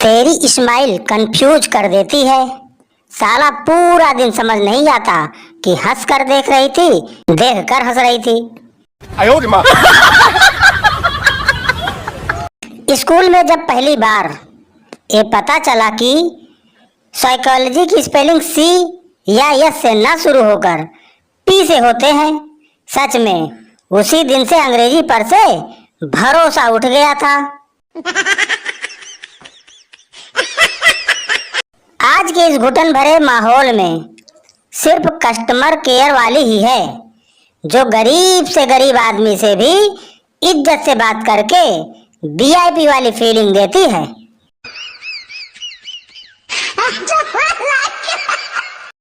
तेरी smile confuse कर देती है। साला पूरा दिन समझ नहीं आता कि हंस कर देख रही थी, देख कर हंस रही थी। स्कूल में जब पहली बार ये पता चला कि साइकोलॉजी की स्पेलिंग सी या एस से ना शुरू होकर पी से होते हैं, सच में उसी दिन से अंग्रेजी पर से भरोसा उठ गया था। आज के इस घुटन भरे माहौल में सिर्फ कस्टमर केयर वाली ही है जो गरीब से गरीब आदमी से भी इज्जत से बात करके वीआईपी वाली फीलिंग देती है।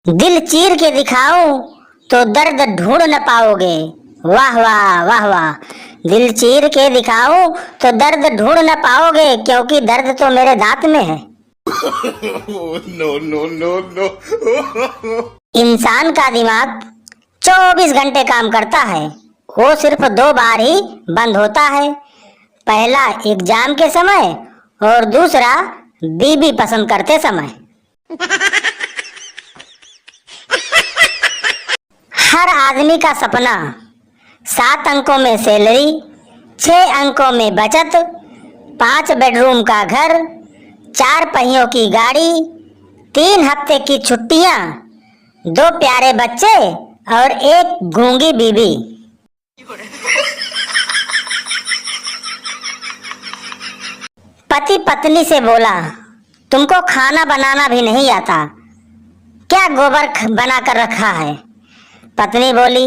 दिल चीर के दिखाऊं तो दर्द ढूंढ न पाओगे। वाह वाह वाह वाह। दिल चीर के दिखाऊं तो दर्द ढूंढ न पाओगे, क्योंकि दर्द तो मेरे दांत में है। No no no no. इंसान का दिमाग 24 घंटे काम करता है, वो सिर्फ 2 बार ही बंद होता है। पहला एग्जाम के समय और दूसरा बीबी पसंद करते समय। हर आदमी का सपना 7 अंकों में सैलरी, 6 अंकों में बचत, 5 बेडरूम का घर, 4 पहियों की गाड़ी, 3 हफ्ते की छुट्टियां, 2 प्यारे बच्चे और 1 गूंगी बीबी। पति पत्नी से बोला, तुमको खाना बनाना भी नहीं आता, क्या गोबर बना कर रखा है? पत्नी बोली,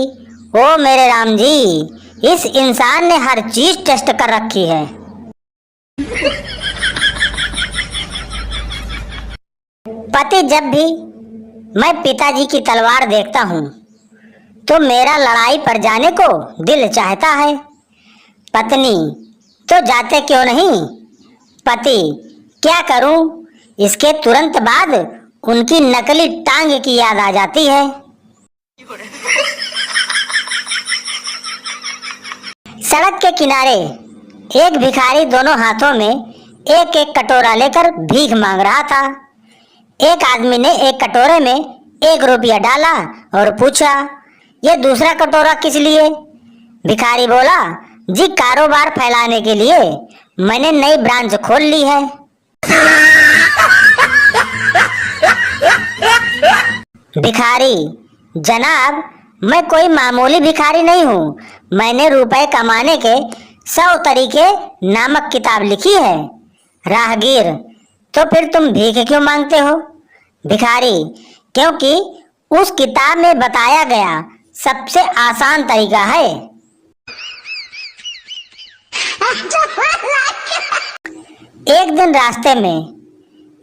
ओ मेरे राम जी, इस इंसान ने हर चीज टेस्ट कर रखी है। पति, जब भी मैं पिताजी की तलवार देखता हूँ तो मेरा लड़ाई पर जाने को दिल चाहता है। पत्नी, तो जाते क्यों नहीं? पति, क्या करूं? इसके तुरंत बाद उनकी नकली टांग की याद आ जाती है। सड़क के किनारे एक भिखारी दोनों हाथों में एक एक कटोरा लेकर भीख मांग रहा था। एक आदमी ने एक कटोरे में 1 रुपया डाला और पूछा, ये दूसरा कटोरा किस लिए? भिखारी बोला, जी कारोबार फैलाने के लिए मैंने नई ब्रांच खोल ली है। भिखारी, जनाब, मैं कोई मामूली भिखारी नहीं हूँ, मैंने रुपए कमाने के 100 तरीके नामक किताब लिखी है। राहगीर, तो फिर तुम भीख क्यों मांगते हो? भिखारी, क्योंकि उस किताब में बताया गया सबसे आसान तरीका है। एक दिन रास्ते में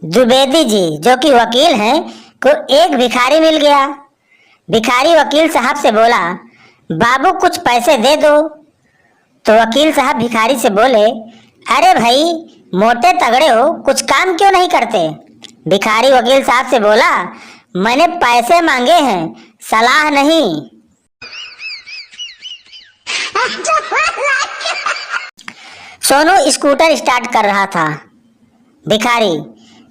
द्विवेदी जी, जो कि वकील हैं, को एक भिखारी मिल गया। भिखारी वकील साहब से बोला, बाबू कुछ पैसे दे दो। तो वकील साहब भिखारी से बोले, अरे भाई, मोटे तगड़े हो, कुछ काम क्यों नहीं करते? भिखारी वकील साहब से बोला, मैंने पैसे मांगे हैं, सलाह नहीं। सोनू स्कूटर स्टार्ट कर रहा था। भिखारी,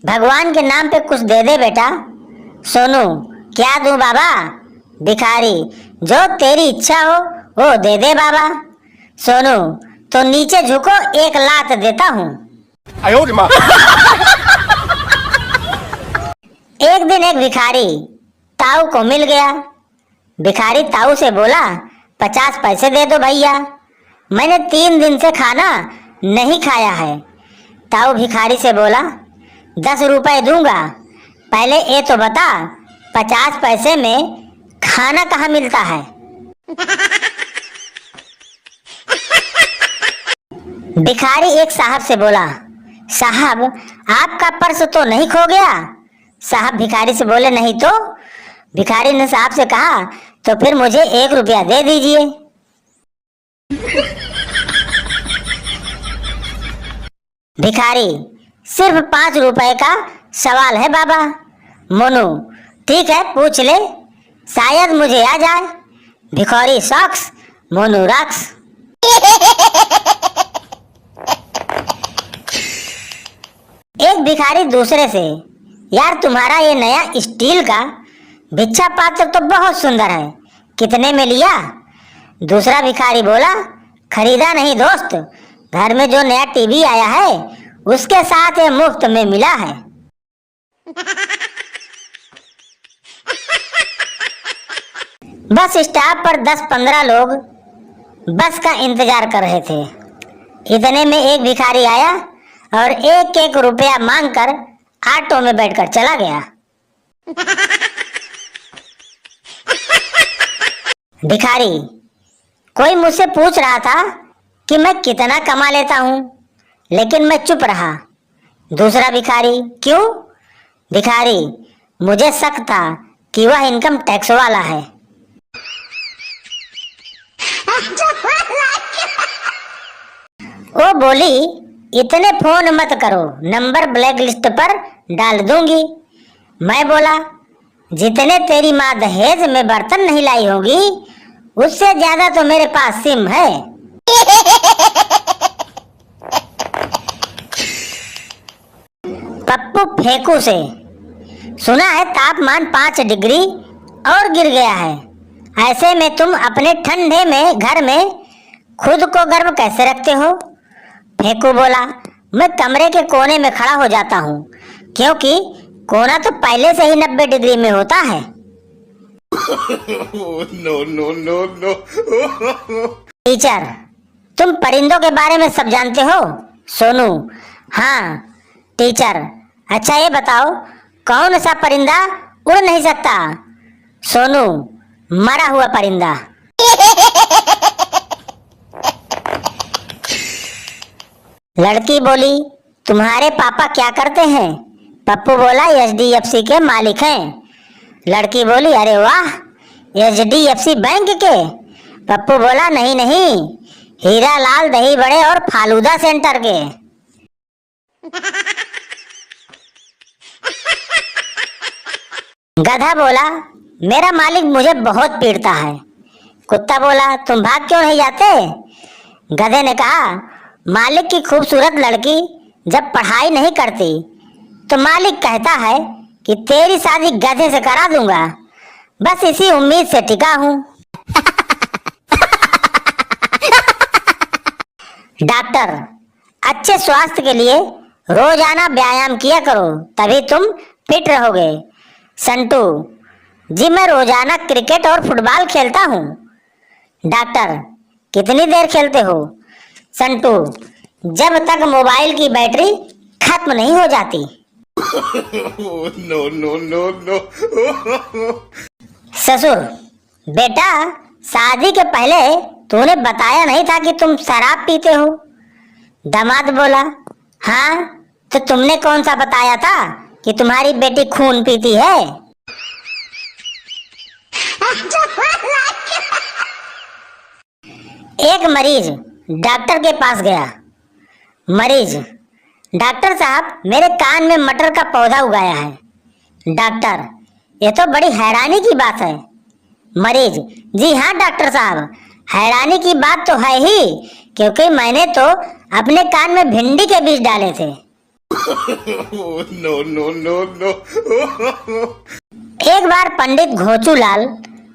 भगवान के नाम पे कुछ दे दे बेटा। सोनू, क्या दूं बाबा? भिखारी, जो तेरी इच्छा हो वो दे दे बाबा। सोनू, तो नीचे झुको, 1 लात देता हूँ। एक दिन एक भिखारी ताऊ को मिल गया। भिखारी ताऊ से बोला, 50 पैसे दे दो भैया, मैंने 3 दिन से खाना नहीं खाया है। ताऊ भिखारी से बोला, 10 रुपए दूंगा, पहले ये तो बता 50 पैसे में खाना कहाँ मिलता है? भिखारी एक साहब से बोला, साहब आपका पर्स तो नहीं खो गया? साहब भिखारी से बोले, नहीं तो। भिखारी ने साहब से कहा, तो फिर मुझे 1 रुपया दे दीजिए। भिखारी, सिर्फ 5 रुपए का सवाल है बाबा। मोनू, ठीक है पूछ ले, शायद मुझे आ जाए। भिखारी शख्स, मोनू रक्स। एक भिखारी दूसरे से, यार तुम्हारा ये नया स्टील का भिक्षा पात्र तो बहुत सुंदर है, कितने में लिया? दूसरा भिखारी बोला, खरीदा नहीं दोस्त, घर में जो नया टीवी आया है उसके साथ ये मुफ्त में मिला है। बस स्टॉप पर 10-15 लोग बस का इंतजार कर रहे थे। इतने में एक भिखारी आया और 1-1 रुपया मांगकर ऑटो में बैठकर चला गया। भिखारी, कोई मुझसे पूछ रहा था कि मैं कितना कमा लेता हूँ, लेकिन मैं चुप रहा। दूसरा भिखारी, क्यों? भिखारी, मुझे शक था कि वह इनकम टैक्स वाला है। वो बोली, इतने फोन मत करो, नंबर ब्लैक लिस्ट पर डाल दूंगी। मैं बोला, जितने तेरी माँ दहेज में बर्तन नहीं लाई होगी उससे ज्यादा तो मेरे पास सिम है। पप्पू फेंकू से, सुना है तापमान 5 डिग्री और गिर गया है, ऐसे में तुम अपने ठंडे में घर में खुद को गर्म कैसे रखते हो? फेंकू बोला, मैं कमरे के कोने में खड़ा हो जाता हूँ, क्योंकि कोना तो पहले से ही 90 डिग्री में होता है। No, no, no, no. Teacher, तुम परिंदों के बारे में सब जानते हो? सोनू, हाँ। टीचर, अच्छा ये बताओ, कौन सा परिंदा उड़ नहीं सकता? सोनू, मरा हुआ परिंदा। लड़की बोली, तुम्हारे पापा क्या करते हैं? पप्पू बोला, HDFC के मालिक हैं। लड़की बोली, अरे वाह, HDFC बैंक के? पप्पू बोला, नहीं नहीं, हीरा लाल दही बड़े और फालूदा सेंटर के। गधा बोला, मेरा मालिक मुझे बहुत पीटता है। कुत्ता बोला, तुम भाग क्यों नहीं जाते? गधे ने कहा, मालिक की खूबसूरत लड़की जब पढ़ाई नहीं करती तो मालिक कहता है कि तेरी शादी गधे से करा दूंगा, बस इसी उम्मीद से टिका हूं। डॉक्टर, अच्छे स्वास्थ्य के लिए रोजाना व्यायाम किया करो, तभी तुम फिट रहोगे। संटू, जी मैं रोजाना क्रिकेट और फुटबॉल खेलता हूँ। डॉक्टर, कितनी देर खेलते हो? संटू, जब तक मोबाइल की बैटरी खत्म नहीं हो जाती। No, no, no, no. ससुर, बेटा शादी के पहले तूने बताया नहीं था कि तुम शराब पीते हो। दामाद बोला, हाँ, तो तुमने कौन सा बताया था कि तुम्हारी बेटी खून पीती है? एक मरीज डॉक्टर के पास गया। मरीज, डॉक्टर साहब, मेरे कान में मटर का पौधा उगाया है। डॉक्टर, ये तो बड़ी हैरानी की बात है। मरीज, जी हाँ डॉक्टर साहब, हैरानी की बात तो है ही, क्योंकि मैंने तो अपने कान में भिंडी के बीज डाले थे। No, no, no, no. एक बार पंडित घोचूलाल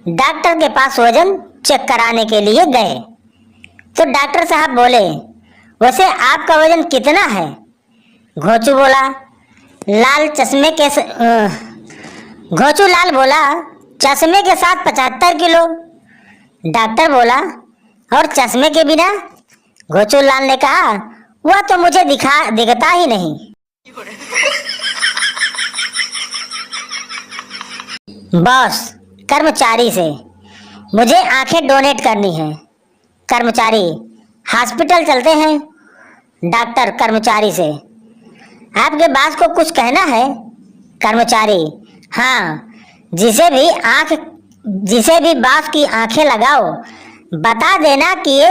डॉक्टर के पास वजन चेक कराने के लिए गए, तो डॉक्टर साहब बोले, वैसे आपका वजन कितना है? घोचू बोला, घोचू लाल बोला, चश्मे के साथ 75 किलो। डॉक्टर बोला, और चश्मे के बिना? घोचू लाल ने कहा, वह तो मुझे दिखता ही नहीं। बॉस कर्मचारी से, मुझे आंखें डोनेट करनी है। कर्मचारी, हॉस्पिटल चलते हैं। डॉक्टर कर्मचारी से, आपके बॉस को कुछ कहना है? कर्मचारी, हाँ, जिसे भी बॉस की आंखें लगाओ बता देना कि ये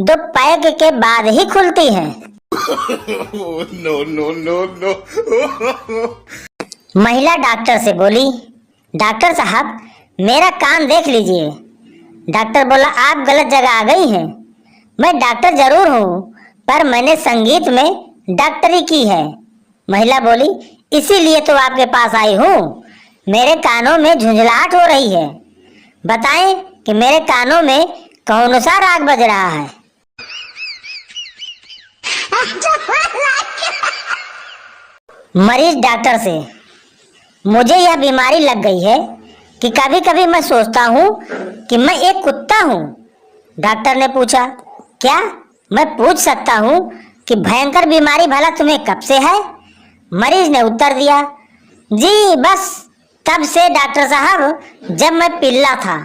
2 पैक के बाद ही खुलती हैं। No, no, no, no. महिला डॉक्टर से बोली, डॉक्टर साहब मेरा कान देख लीजिए। डॉक्टर बोला, आप गलत जगह आ गई हैं। मैं डॉक्टर जरूर हूँ, पर मैंने संगीत में डॉक्टरी की है। महिला बोली, इसीलिए तो आपके पास आई हूँ। मेरे कानों में झुंझलाहट हो रही है। बताएं कि मेरे कानों में कौन सा राग बज रहा है। मरीज डॉक्टर से, मुझे यह बीमारी लग गई है कि कभी कभी मैं सोचता हूँ कि मैं एक कुत्ता हूँ। डॉक्टर ने पूछा, क्या मैं पूछ सकता हूँ कि भयंकर बीमारी भला तुम्हें कब से है? मरीज ने उत्तर दिया, जी बस तब से डॉक्टर साहब जब मैं पिल्ला था।